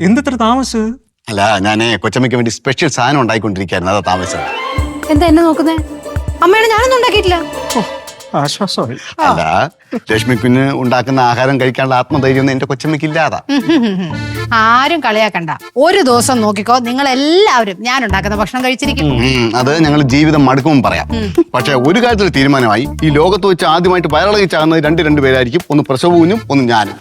എന്തിത്ര താമസിച്ചത്? അല്ല, ഞാൻ കൊച്ചമ്മയ്ക്ക് വേണ്ടി സ്പെഷ്യൽ സാധനം ഉണ്ടായിക്കൊണ്ടിരിക്കുകയായിരുന്നു, അതാ താമസിച്ചത്. എന്താ എന്നെ നോക്കുന്നേ? അമ്മയാണ്, ഞാനൊന്നും ഉണ്ടാക്കിയിട്ടില്ല. ആശ്വാസമായി. അല്ല, ലക്ഷ്മി കുഞ്ഞ് ഉണ്ടാക്കുന്ന ആഹാരം കഴിക്കാനുള്ള ആത്മധൈര്യം ഒന്നും എന്റെ കൊച്ചമ്മയ്ക്ക് ഇല്ലാതാ. ആരും കളിയാക്കണ്ട. ഒരു ദിവസം നോക്കിക്കോ, നിങ്ങൾ എല്ലാവരും ഞാൻ ഉണ്ടാക്കുന്ന ഭക്ഷണം കഴിച്ചിരിക്കും. അത് ഞങ്ങൾ ജീവിതം മടുക്കുമ്പോൾ പറയാം. പക്ഷെ ഒരു കാര്യത്തിൽ തീരുമാനമായി, ഈ ലോകത്ത് വെച്ച് ആദ്യമായിട്ട് വയറിളകി ചാകുന്നത് രണ്ട് പേരായിരിക്കും. ഒന്ന് പ്രസവൂനും ഒന്ന് ഞാനും.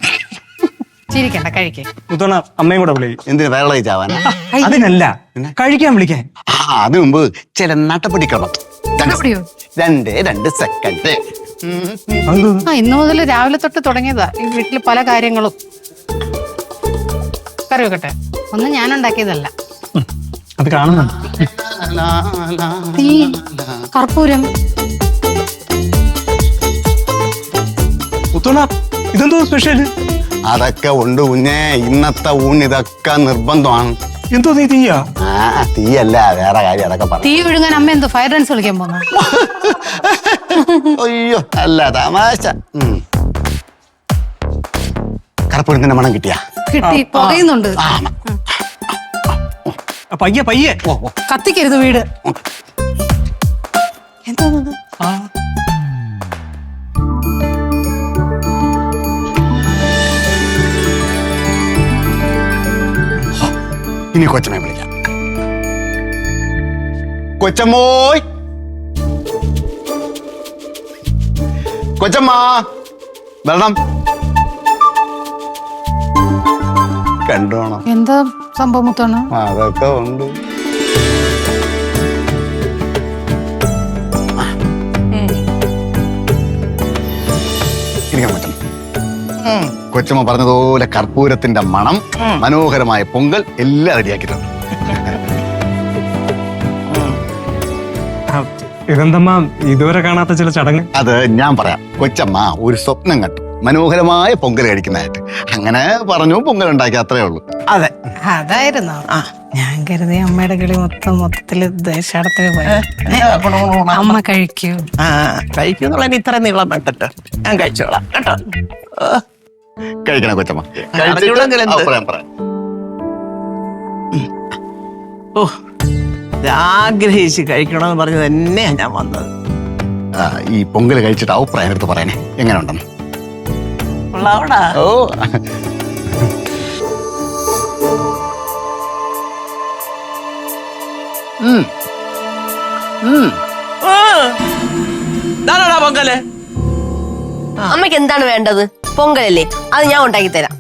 ചിരിക്കണ്ട, കഴിക്കേ. മുത്തോണ അമ്മയും കൂടെ വിളിക്കും. എന്തിനു വയറിളകി ചാവാൻ? അതിനല്ല, കഴിക്കാൻ വിളിക്കാൻ. അതിനു മുമ്പ് ചില നട്ടപ്പിടിക്കണം. 2 സെക്കൻഡ്. ഇന്നു മുതൽ രാവിലെ തൊട്ട് തുടങ്ങിയതാ ഈ വീട്ടിൽ പല കാര്യങ്ങളും. കറി വെക്കട്ടെ? ഒന്നും ഞാൻ ഉണ്ടാക്കിയതല്ല. അത് കാണുന്നുണ്ട്. തീ, കർപ്പൂരം. മുത്തോണ ഇതെന്തോ സ്പെഷ്യൽ? അതൊക്കെ ഉണ്ട് കുഞ്ഞേ, ഇന്നത്തെ ഊണ് ഇതൊക്കെ നിർബന്ധമാണ്. എന്തോ നീ തീയാ? തീയല്ല, വേറെ കാര്യം. അതൊക്കെ പറ. തീ വിഴുങ്ങാൻ അമ്മ എന്തോ ഫയർ ഡാൻസ് കളിക്കാൻ പോന്നു? അയ്യോ, അല്ല തമാശ. കർപ്പൂരത്തിന്റെ മണം കിട്ടിയാ? കിട്ടി, പുകയുന്നുണ്ട്. പയ്യെ പയ്യെ. കത്തിക്കരുത് വീട്. എന്താ ഇനി കൊച്ചമ്മയെ വിളിക്കാം. കൊച്ചമ്മോയ്, കൊച്ചമ്മ വരണം. കണ്ടോണം. എന്താ സംഭവം മുത്താണ്? അതൊക്കെ ഉണ്ട്. ഇരിക്കാൻ പറ്റണം. കൊച്ചമ്മ പറഞ്ഞതുപോലെ കർപ്പൂരത്തിന്റെ മണം, മനോഹരമായ പൊങ്കൽ എല്ലാം റെഡിയാക്കിയിട്ടുണ്ട്. ഇതെന്തമ്മ ഇതുവരെ കാണാത്ത ചില ചടങ്ങ്? അത് ഞാൻ പറയാം. കൊച്ചമ്മ ഒരു സ്വപ്നം കണ്ടു, മനോഹരമായ പൊങ്കൽ കഴിക്കുന്നതായിട്ട്. അങ്ങനെ പറഞ്ഞു, പൊങ്കൽ ഉണ്ടാക്കി, അത്രേ ഉള്ളൂ. അതെ, അതായിരുന്നു. ഞാൻ കരുതി അമ്മയുടെ കിളി മൊത്തത്തില് ദേശാടത്തിന് പോയി. അമ്മ കഴിക്കൂ. കഴിക്കുന്നുള്ള ഇത്ര നീളം വേണ്ടല്ലോ, ഞാൻ കഴിച്ചോളാം കേട്ടോ. കഴിക്കണ കൊച്ചമ്മ. ഓ, ആഗ്രഹിച്ച് കഴിക്കണമെന്ന് പറഞ്ഞ് തന്നെയാ ഞാൻ വന്നത്. ഈ പൊങ്കൽ കഴിച്ചിട്ട് അഭിപ്രായം എടുത്ത് പറയണേ, എങ്ങനെ ഉണ്ടെന്ന്. ഓ, പൊങ്കല് അമ്മയ്ക്ക് എന്താണ് വേണ്ടത്? പൊങ്കലല്ലേ, അത് ഞാൻ ഉണ്ടാക്കി തരാം.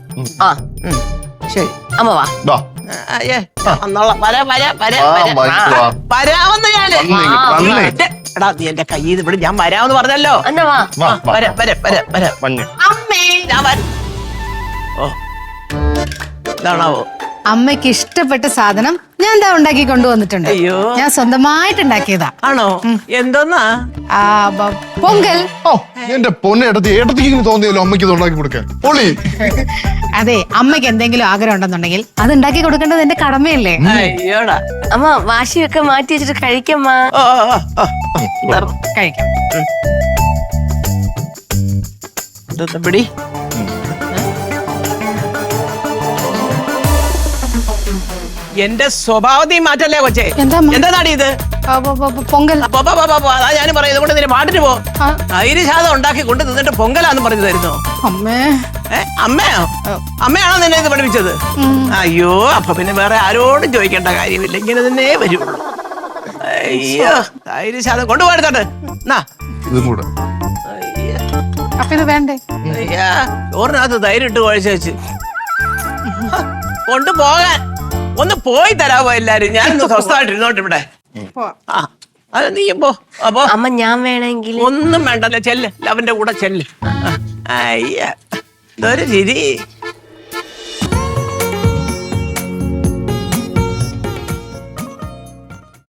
ശരി, അമ്മ വാ. വരാമെന്ന് ഞാന്. എടാ, നീ എന്റെ കയ്യിൽ ഇവിടെ ഞാൻ വരാമെന്ന് പറഞ്ഞല്ലോ. എന്നാ വാ. അമ്മേ, ഞാൻ ഓ, ഇതാണാവോ അമ്മയ്ക്ക് ഇഷ്ടപ്പെട്ട സാധനം ഞാൻ എന്താ ഉണ്ടാക്കി കൊണ്ടുവന്നിട്ടുണ്ട്. അയ്യോ, ഞാൻ സ്വന്തമായിട്ട് ഉണ്ടാക്കിയതാ. ആണോ? എന്തോന്നാ? പൊങ്കൽ. ഓ, എന്റെ പൊന്നെ ഏട്ടത്തിക്ക് തോന്നിയല്ലോ അമ്മയ്ക്ക് ഉണ്ടാക്കി കൊടുക്കാൻ. അതെ, അമ്മയ്ക്ക് എന്തെങ്കിലും ആഗ്രഹം ഉണ്ടെന്നുണ്ടെങ്കിൽ അത് ഉണ്ടാക്കി കൊടുക്കേണ്ടത് എന്റെ കടമയല്ലേ? അയ്യോടാ. അമ്മ വാശിയൊക്കെ മാറ്റി വെച്ചിട്ട് കഴിക്കമ്മ. കഴിക്കാം. പിടി. എന്റെ സ്വഭാവത്തിൽ മാറ്റല്ലേ കൊച്ചേ? എന്താടി ഇത്? പൊങ്കൽ. അതാ ഞാൻ പറയുന്നത്, കൊണ്ട് നിന്നെ പാട്ടിന് പോ. തൈര് ശാദം ഉണ്ടാക്കി കൊണ്ട് നിന്നിട്ട് പൊങ്കലാന്ന് പറഞ്ഞു തരുന്നോ? അമ്മേ. അമ്മയോ? അമ്മയാണോ നിന്നെ ഇത് പഠിപ്പിച്ചത്? അയ്യോ, അപ്പൊ പിന്നെ വേറെ ആരോടും ചോദിക്കേണ്ട കാര്യമില്ല, ഇങ്ങനെ തന്നെ വരും. അയ്യോ, തൈര് ശാദം കൊണ്ടുപോയെടുത്തോട്ട്. അപ്പൊ ഇത് വേണ്ടേ? അയ്യാ, ചോറിനകത്ത് തൈരിട്ട് കുഴച്ച് വെച്ച് കൊണ്ടുപോകാൻ ഒന്ന് പോയി തരാമോ എല്ലാരും? ഞാനൊന്ന് സ്വസ്ഥമായിട്ട് ഇരുന്നോട്ട് ഇവിടെ. അത് നീയും പോ. അപ്പൊ അമ്മ ഞാൻ വേണമെങ്കിൽ. ഒന്നും വേണ്ടല്ലോ, ചെല്ല്, അവന്റെ കൂടെ ചെല്ല്. അയ്യ, ഇതൊരു ചിരി.